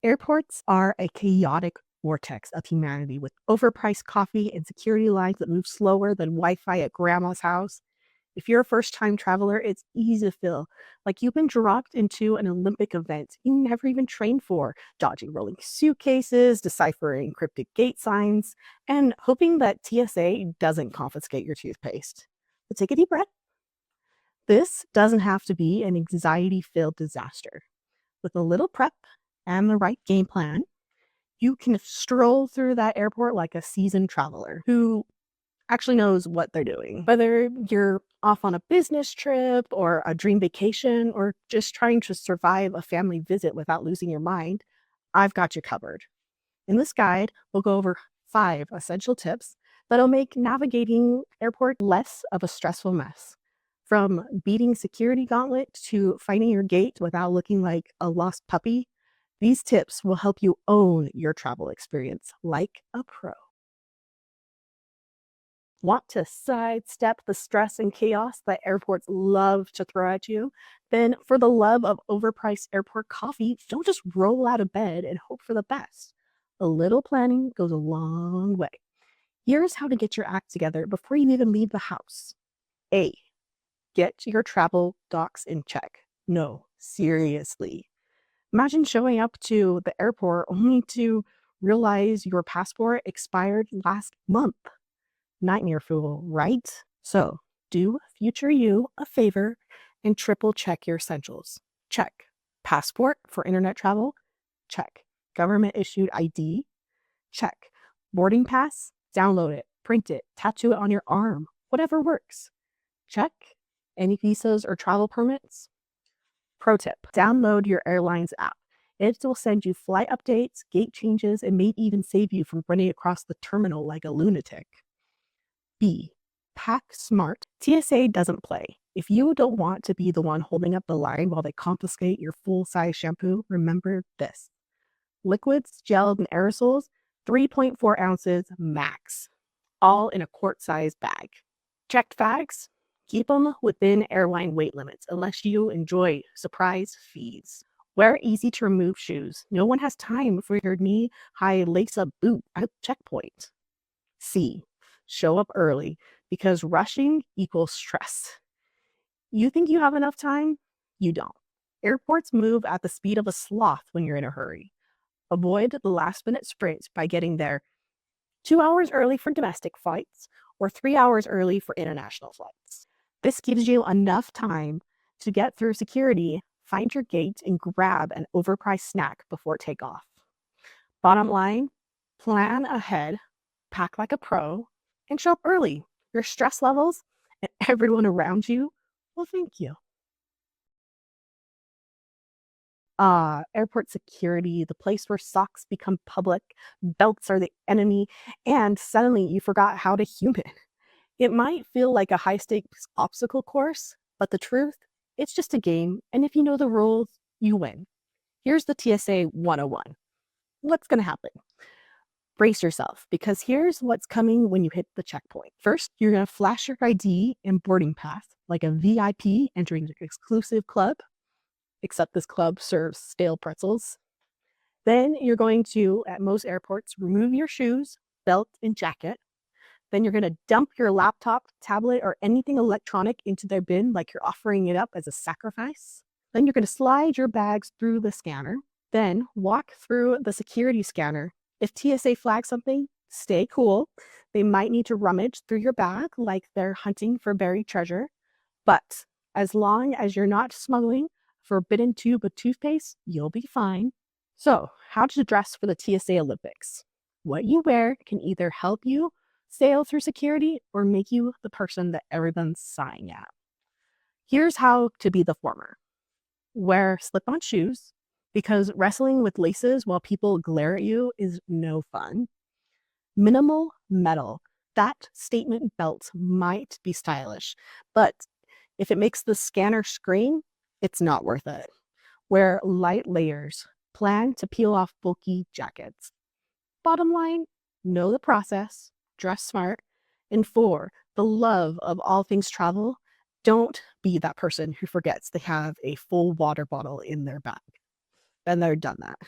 Airports are a chaotic vortex of humanity with overpriced coffee and security lines that move slower than Wi Fi at grandma's house. If you're a first time traveler, it's easy to feel like you've been dropped into an Olympic event you never even trained for, dodging rolling suitcases, deciphering cryptic gate signs, and hoping that TSA doesn't confiscate your toothpaste. But take a deep breath. This doesn't have to be an anxiety filled disaster. With a little prep and the right game plan, you can stroll through that airport like a seasoned traveler who actually knows what they're doing. Whether you're off on a business trip or a dream vacation or just trying to survive a family visit without losing your mind, I've got you covered. In this guide, we'll go over 5 essential tips that'll make navigating airport less of a stressful mess. From beating security gauntlet to finding your gate without looking like a lost puppy, these tips will help you own your travel experience like a pro. Want to sidestep the stress and chaos that airports love to throw at you? Then, for the love of overpriced airport coffee, don't just roll out of bed and hope for the best. A little planning goes a long way. Here's how to get your act together before you even leave the house. A. Get your travel docs in check. No, seriously. Imagine showing up to the airport only to realize your passport expired last month. Nightmare fuel, right? So do future you a favor and triple check your essentials. Check. Passport for internet travel? Check. Government issued ID? Check. Boarding pass? Download it, print it, tattoo it on your arm, whatever works. Check. Any visas or travel permits? Pro tip, download your airline's app. It will send you flight updates, gate changes, and may even save you from running across the terminal like a lunatic. B. Pack smart. TSA doesn't play. If you don't want to be the one holding up the line while they confiscate your full-size shampoo, remember this. Liquids, gels, and aerosols, 3.4 ounces max, all in a quart-sized bag. Checked bags? Keep them within airline weight limits unless you enjoy surprise fees. Wear easy to remove shoes. No one has time for your knee-high lace-up boot at checkpoint. C. Show up early because rushing equals stress. You think you have enough time? You don't. Airports move at the speed of a sloth when you're in a hurry. Avoid the last minute sprints by getting there 2 hours early for domestic flights or 3 hours early for international flights. This gives you enough time to get through security, find your gate, and grab an overpriced snack before takeoff. Bottom line, plan ahead, pack like a pro, and show up early. Your stress levels and everyone around you will thank you. Airport security, the place where socks become public, belts are the enemy, and suddenly you forgot how to human. It might feel like a high stakes obstacle course, but the truth, it's just a game, and if you know the rules, you win. Here's the TSA 101. What's going to happen? Brace yourself, because here's what's coming when you hit the checkpoint. First, you're going to flash your ID and boarding pass like a VIP entering an exclusive club, except this club serves stale pretzels. Then you're going to, at most airports, remove your shoes, belt, and jacket. Then you're going to dump your laptop, tablet, or anything electronic into their bin like you're offering it up as a sacrifice. Then you're going to slide your bags through the scanner. Then walk through the security scanner. If TSA flags something, stay cool. They might need to rummage through your bag like they're hunting for buried treasure. But as long as you're not smuggling a forbidden tube of toothpaste, you'll be fine. So, how to dress for the TSA Olympics. What you wear can either help you sail through security or make you the person that everyone's sighing at. Here's how to be the former. Wear slip-on shoes because wrestling with laces while people glare at you is no fun. Minimal metal. That statement belt might be stylish, but if it makes the scanner scream, it's not worth it. Wear light layers. Plan to peel off bulky jackets. Bottom line, know the process, dress smart, and for the love of all things travel, don't be that person who forgets they have a full water bottle in their bag. Been there, done that.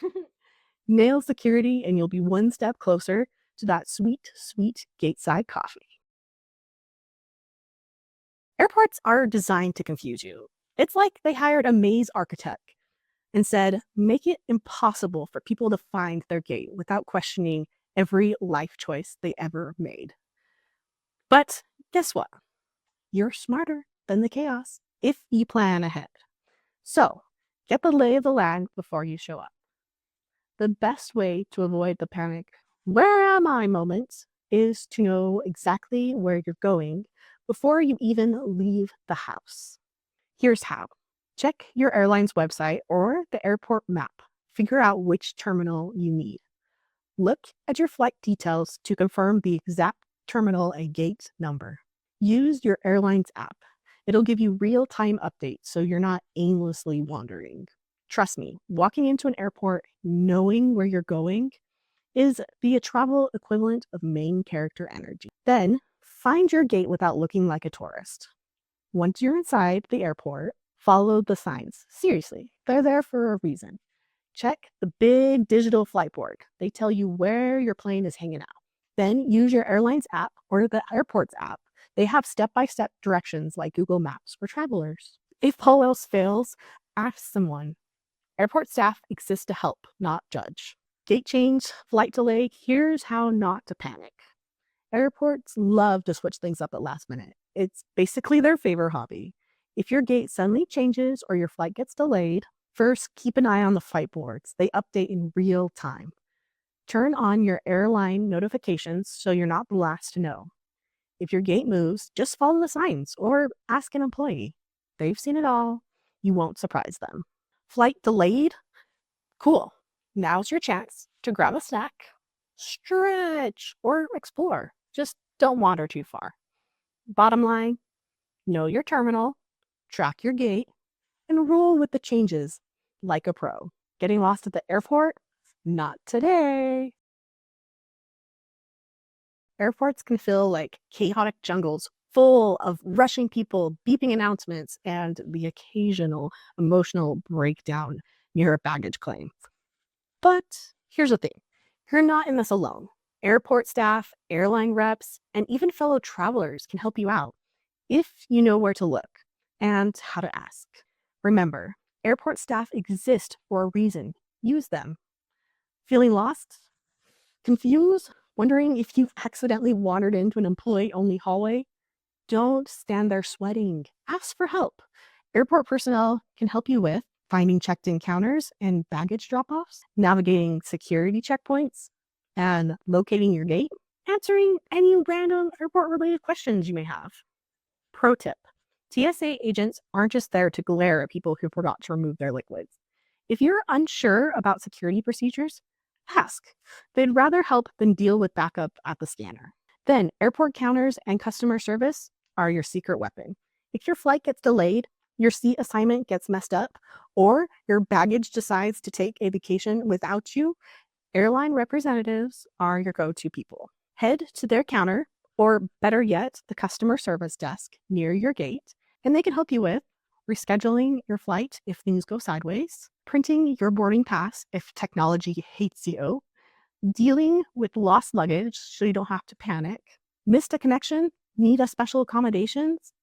Nail security, and you'll be one step closer to that sweet, sweet gateside coffee. Airports are designed to confuse you. It's like they hired a maze architect and said, make it impossible for people to find their gate without questioning every life choice they ever made. But guess what? You're smarter than the chaos if you plan ahead. So get the lay of the land before you show up. The best way to avoid the panic, where am I moments, is to know exactly where you're going before you even leave the house. Here's how. Check your airline's website or the airport map. Figure out which terminal you need. Look at your flight details to confirm the exact terminal and gate number. Use your airline's app. It'll give you real-time updates so you're not aimlessly wandering. Trust me, walking into an airport knowing where you're going is the travel equivalent of main character energy. Then, find your gate without looking like a tourist. Once you're inside the airport, follow the signs. Seriously, they're there for a reason. Check the big digital flight board. They tell you where your plane is hanging out. Then use your airline's app or the airport's app. They have step-by-step directions like Google Maps for travelers. If all else fails, ask someone. Airport staff exist to help, not judge. Gate change, flight delay, here's how not to panic. Airports love to switch things up at last minute. It's basically their favorite hobby. If your gate suddenly changes or your flight gets delayed, first keep an eye on the flight boards. They update in real time. Turn on your airline notifications so you're not the last to know. If your gate moves, just follow the signs or ask an employee. They've seen it all. You won't surprise them. Flight delayed? Cool. Now's your chance to grab a snack, stretch, or explore. Just don't wander too far. Bottom line, know your terminal, track your gate, and roll with the changes like a pro. Getting lost at the airport? Not today. Airports can feel like chaotic jungles full of rushing people, beeping announcements, and the occasional emotional breakdown near a baggage claim. But here's the thing, you're not in this alone. Airport staff, airline reps, and even fellow travelers can help you out if you know where to look and how to ask. Remember, airport staff exist for a reason. Use them. Feeling lost? Confused? Wondering if you've accidentally wandered into an employee-only hallway? Don't stand there sweating. Ask for help. Airport personnel can help you with finding checked-in counters and baggage drop-offs, navigating security checkpoints, and locating your gate, answering any random airport-related questions you may have. Pro tip: TSA agents aren't just there to glare at people who forgot to remove their liquids. If you're unsure about security procedures, ask. They'd rather help than deal with backup at the scanner. Then, airport counters and customer service are your secret weapon. If your flight gets delayed, your seat assignment gets messed up, or your baggage decides to take a vacation without you, airline representatives are your go-to people. Head to their counter, or better yet, the customer service desk near your gate, and they can help you with rescheduling your flight if things go sideways, printing your boarding pass if technology hates you, dealing with lost luggage so you don't have to panic, missed a connection, need a special accommodations.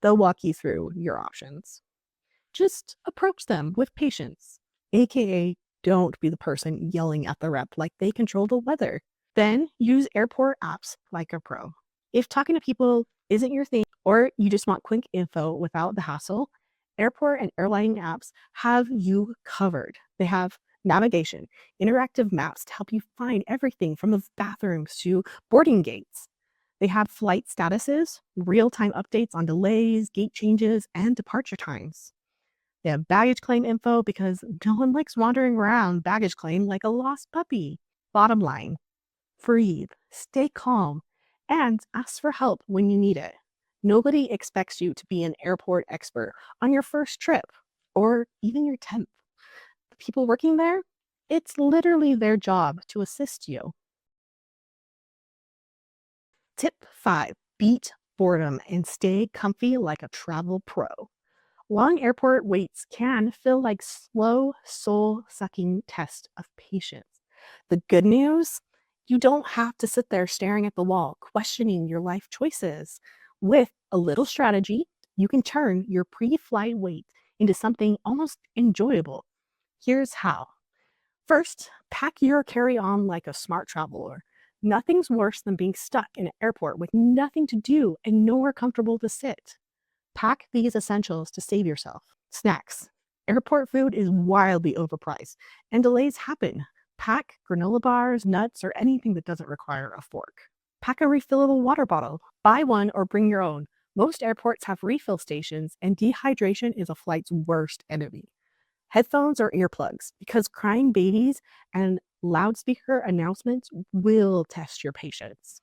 They'll walk you through your options. Just approach them with patience, aka don't be the person yelling at the rep like they control the weather. Then use airport apps like a pro. If talking to people isn't your thing or you just want quick info without the hassle, airport and airline apps have you covered. They have navigation, interactive maps to help you find everything from the bathrooms to boarding gates. They have flight statuses, real-time updates on delays, gate changes, and departure times. They have baggage claim info because no one likes wandering around baggage claim like a lost puppy. Bottom line, breathe, stay calm, and ask for help when you need it. Nobody expects you to be an airport expert on your first trip or even your 10th. The people working there, it's literally their job to assist you. Tip 5, beat boredom and stay comfy like a travel pro. Long airport waits can feel like slow, soul sucking test of patience. The good news, you don't have to sit there staring at the wall, questioning your life choices. With a little strategy, you can turn your pre flight wait into something almost enjoyable. Here's how. First, pack your carry on like a smart traveler. Nothing's worse than being stuck in an airport with nothing to do and nowhere comfortable to sit. Pack these essentials to save yourself. Snacks. Airport food is wildly overpriced, and delays happen. Pack granola bars, nuts, or anything that doesn't require a fork. Pack a refillable water bottle. Buy one or bring your own. Most airports have refill stations, and dehydration is a flight's worst enemy. Headphones or earplugs, because crying babies and loudspeaker announcements will test your patience.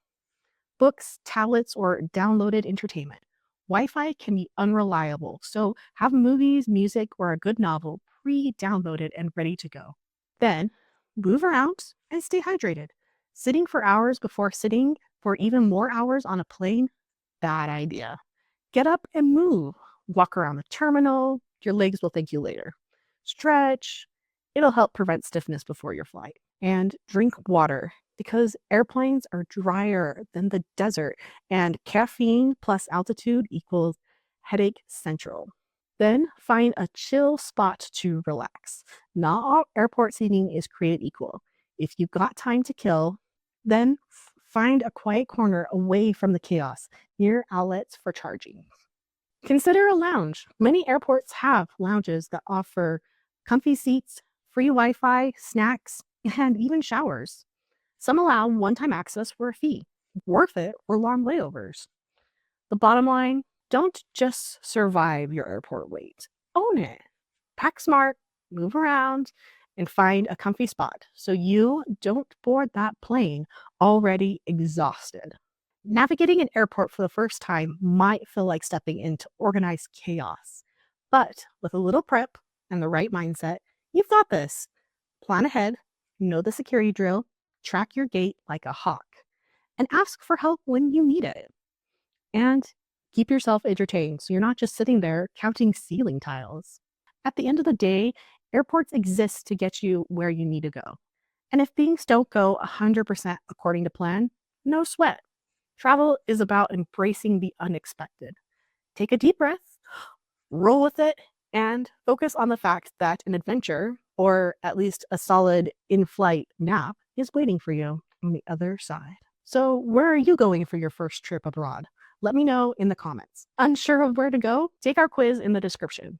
Books, tablets, or downloaded entertainment. Wi Fi can be unreliable, so have movies, music, or a good novel pre downloaded and ready to go. Then move around and stay hydrated. Sitting for hours before sitting for even more hours on a plane, bad idea. Get up and move. Walk around the terminal. Your legs will thank you later. Stretch. It'll help prevent stiffness before your flight. And drink water because airplanes are drier than the desert, and caffeine plus altitude equals headache central. Then find a chill spot to relax. Not all airport seating is created equal. If you've got time to kill, then find a quiet corner away from the chaos near outlets for charging. Consider a lounge. Many airports have lounges that offer comfy seats, free Wi Fi, snacks, and even showers. Some allow one time access for a fee. Worth it for long layovers. The bottom line, don't just survive your airport wait, own it. Pack smart, move around, and find a comfy spot so you don't board that plane already exhausted. Navigating an airport for the first time might feel like stepping into organized chaos, but with a little prep and the right mindset, you've got this. Plan ahead, know the security drill, track your gait like a hawk, and ask for help when you need it. And keep yourself entertained so you're not just sitting there counting ceiling tiles. At the end of the day, airports exist to get you where you need to go. And if things don't go 100% according to plan, no sweat. Travel is about embracing the unexpected. Take a deep breath, roll with it, and focus on the fact that an adventure, or at least a solid in flight nap, is waiting for you on the other side. So, where are you going for your first trip abroad? Let me know in the comments. Unsure of where to go? Take our quiz in the description.